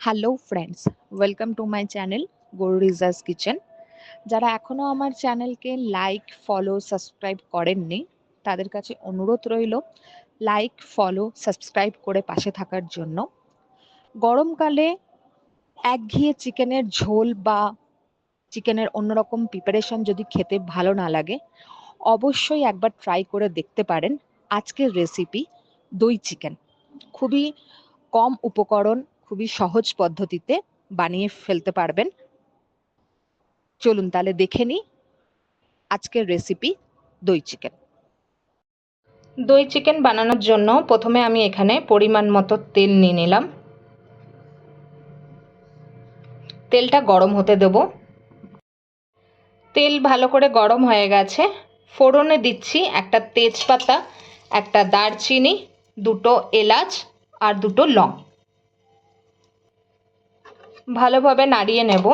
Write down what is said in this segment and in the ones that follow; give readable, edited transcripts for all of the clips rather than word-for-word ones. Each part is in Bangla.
Hello friends, welcome to my channel Gourija's kitchen. যারা এখনও আমার চ্যানেলকে লাইক, ফলো, সাবস্ক্রাইব করেননি, তাদের কাছে অনুরোধ রইল লাইক, ফলো, সাবস্ক্রাইব করে পাশে থাকার জন্য। গরমকালে একঘেয়ে চিকেনের ঝোল বা চিকেনের অন্যরকম প্রিপারেশন যদি খেতে ভালো না লাগে, অবশ্যই একবার ট্রাই করে দেখতে পারেন আজকের রেসিপি দই চিকেন। খুবই কম উপকরণ, খুবই সহজ পদ্ধতিতে বানিয়ে ফেলতে পারবেন। চলুন তাহলে দেখে নিই আজকের রেসিপি দই চিকেন। দই চিকেন বানানোর জন্য প্রথমে আমি এখানে পরিমাণ মতো তেল নিয়ে নিলাম। তেলটা গরম হতে দেব। তেল ভালো করে গরম হয়ে গেছে। ফোড়নে দিচ্ছি একটা তেজপাতা, একটা দারচিনি, দুটো এলাচ আর দুটো লং। ভালোভাবে নাড়িয়ে নেব।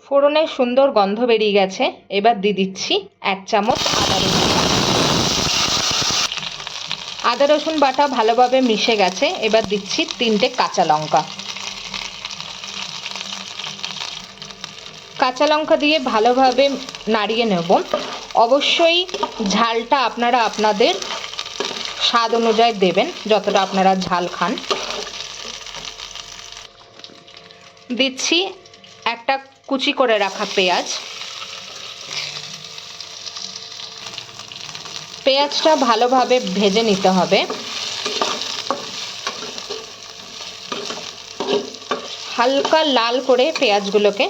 ফোড়নের সুন্দর গন্ধ বেরিয়ে গেছে। এবার দিয়ে দিচ্ছি 1 চামচ আদা রসুন বাটা ভালোভাবে মিশে গেছে। এবার দিচ্ছি 3টে কাঁচা লঙ্কা। কাঁচা লঙ্কা দিয়ে ভালোভাবে নাড়িয়ে নেব। অবশ্যই ঝালটা আপনারা আপনাদের স্বাদ অনুযায়ী দেবেন, যতটা আপনারা ঝাল খান। দিচ্ছি একটা কুচি করে রাখা পেঁয়াজ। পেঁয়াজটা ভালোভাবে ভেজে নিতে হবে। হালকা লাল করে পেঁয়াজগুলোকে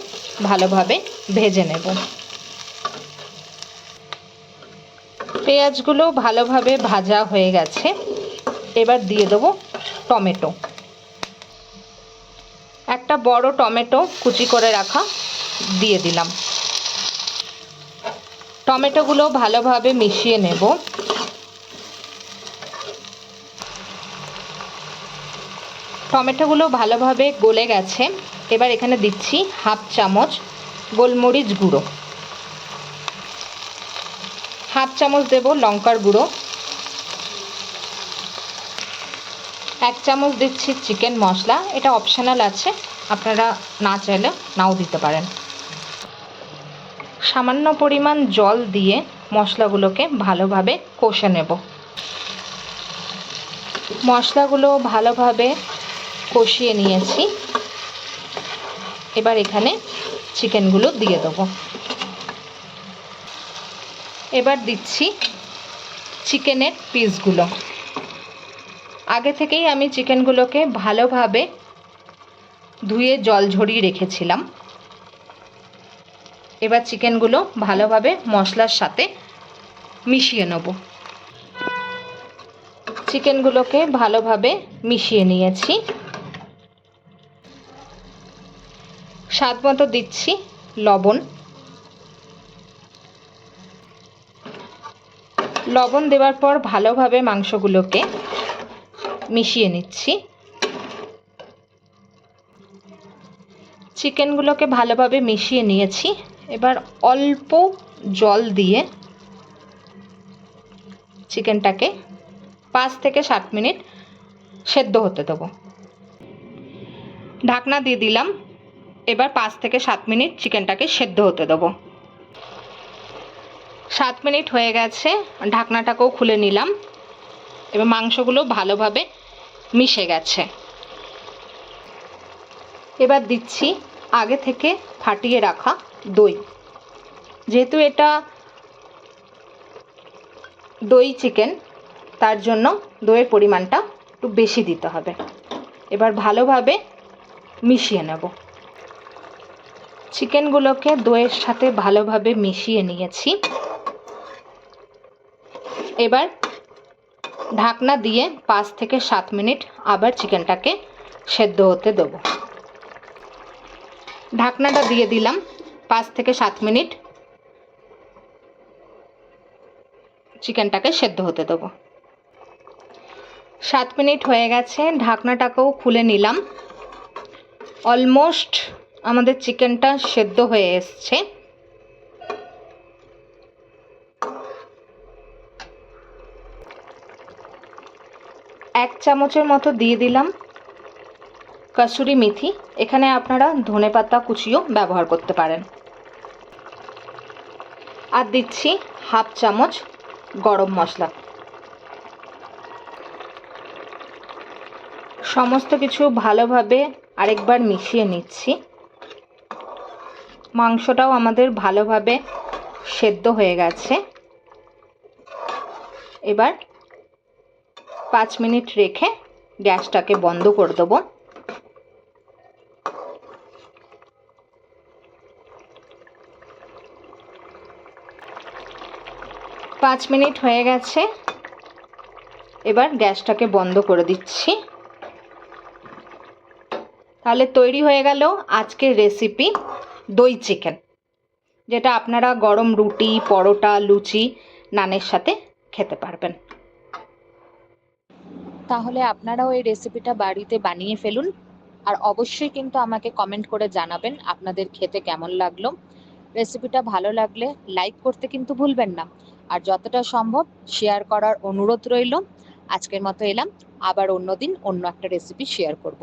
ভালোভাবে ভেজে নেব। পেঁয়াজগুলো ভালোভাবে ভাজা হয়ে গেছে। এবার দিয়ে দেবো টমেটো। একটা বড় টমেটো কুচি করে রাখা দিয়ে দিলাম। টমেটোগুলো ভালোভাবে মিশিয়ে নেব। টমেটোগুলো ভালোভাবে গলে গেছে। এবার এখানে দিচ্ছি 1/2 চামচ গোলমরিচ গুঁড়ো, 1/2 চামচ দেব লঙ্কার গুঁড়ো, 1 চামচ দিচ্ছি চিকেন মশলা। এটা অপশনাল আছে, আপনারা না চাইলে নাও দিতে পারেন। সামান্য পরিমাণ জল দিয়ে মশলাগুলোকে ভালোভাবে কষে নেব। মশলাগুলো ভালোভাবে কষিয়ে নিয়েছি। এবার এখানে চিকেনগুলো দিয়ে দেবো। এবার দিচ্ছি চিকেনের পিসগুলো। আগে থেকেই আমি চিকেনগুলোকে ভালোভাবে ধুয়ে জল ঝরিয়ে রেখেছিলাম। এবার চিকেনগুলো ভালোভাবে মশলার সাথে মিশিয়ে নেব। চিকেনগুলোকে ভালোভাবে মিশিয়ে নিয়েছি। স্বাদ মতো দিচ্ছি লবণ। লবণ দেওয়ার পর ভালোভাবে মাংসগুলোকে মিশিয়ে নিচ্ছি। চিকেনগুলোকে ভালোভাবে মিশিয়ে নিয়েছি। এবার অল্প জল দিয়ে চিকেনটাকে 5 থেকে 7 মিনিট সেদ্ধ হতে দেবো। ঢাকনা দিয়ে দিলাম। এবার 5 থেকে 7 মিনিট চিকেনটাকে সেদ্ধ হতে দেবো। 7 মিনিট হয়ে গেছে। ঢাকনাটাকেও খুলে নিলাম। এবার মাংসগুলো ভালোভাবে মিশে গেছে। এবার দিচ্ছি আগে থেকে ফাটিয়ে রাখা দই। যেহেতু এটা দই চিকেন, তার জন্য দইয়ের পরিমাণটা একটু বেশি দিতে হবে। এবার ভালোভাবে মিশিয়ে নেব। চিকেনগুলোকে দইয়ের সাথে ভালোভাবে মিশিয়ে নিয়েছি। এবার ঢাকনা দিয়ে 5 থেকে 7 মিনিট আবার চিকেনটাকে সেদ্ধ হতে দেবো। ঢাকনাটা দিয়ে দিলাম। 5 থেকে 7 মিনিট চিকেনটাকে সেদ্ধ হতে দেবো। 7 মিনিট হয়ে গেছে। ঢাকনাটাকেও খুলে নিলাম। অলমোস্ট আমাদের চিকেনটা সেদ্ধ হয়ে এসছে। 1 চামচের মতো দিয়ে দিলাম কসুরি মেথি। এখানে আপনারা ধনেপাতা কুচিও ব্যবহার করতে পারেন। আর দিচ্ছি 1/2 চামচ গরম মশলা। সমস্ত কিছু ভালোভাবে আরেকবার মিশিয়ে নিচ্ছি। মাংসটাও আমাদের ভালোভাবে সেদ্ধ হয়ে গেছে। এবার 5 মিনিট রেখে গ্যাসটাকে বন্ধ করে দেবো। পাঁচ মিনিট হয়ে গেছে। এবার গ্যাসটাকে বন্ধ করে দিচ্ছি। তাহলে তৈরি হয়ে গেল আজকের রেসিপি দই চিকেন, যেটা আপনারা গরম রুটি, পরোটা, লুচি, নানের সাথে খেতে পারবেন। তাহলে আপনারাও এই রেসিপিটা বাড়িতে বানিয়ে ফেলুন, আর অবশ্যই কিন্তু আমাকে কমেন্ট করে জানাবেন আপনাদের খেতে কেমন লাগলো। রেসিপিটা ভালো লাগলে লাইক করতে কিন্তু ভুলবেন না, আর যতটা সম্ভব শেয়ার করার অনুরোধ রইল। আজকের মতো এলাম, আবার অন্যদিন অন্য একটা রেসিপি শেয়ার করব।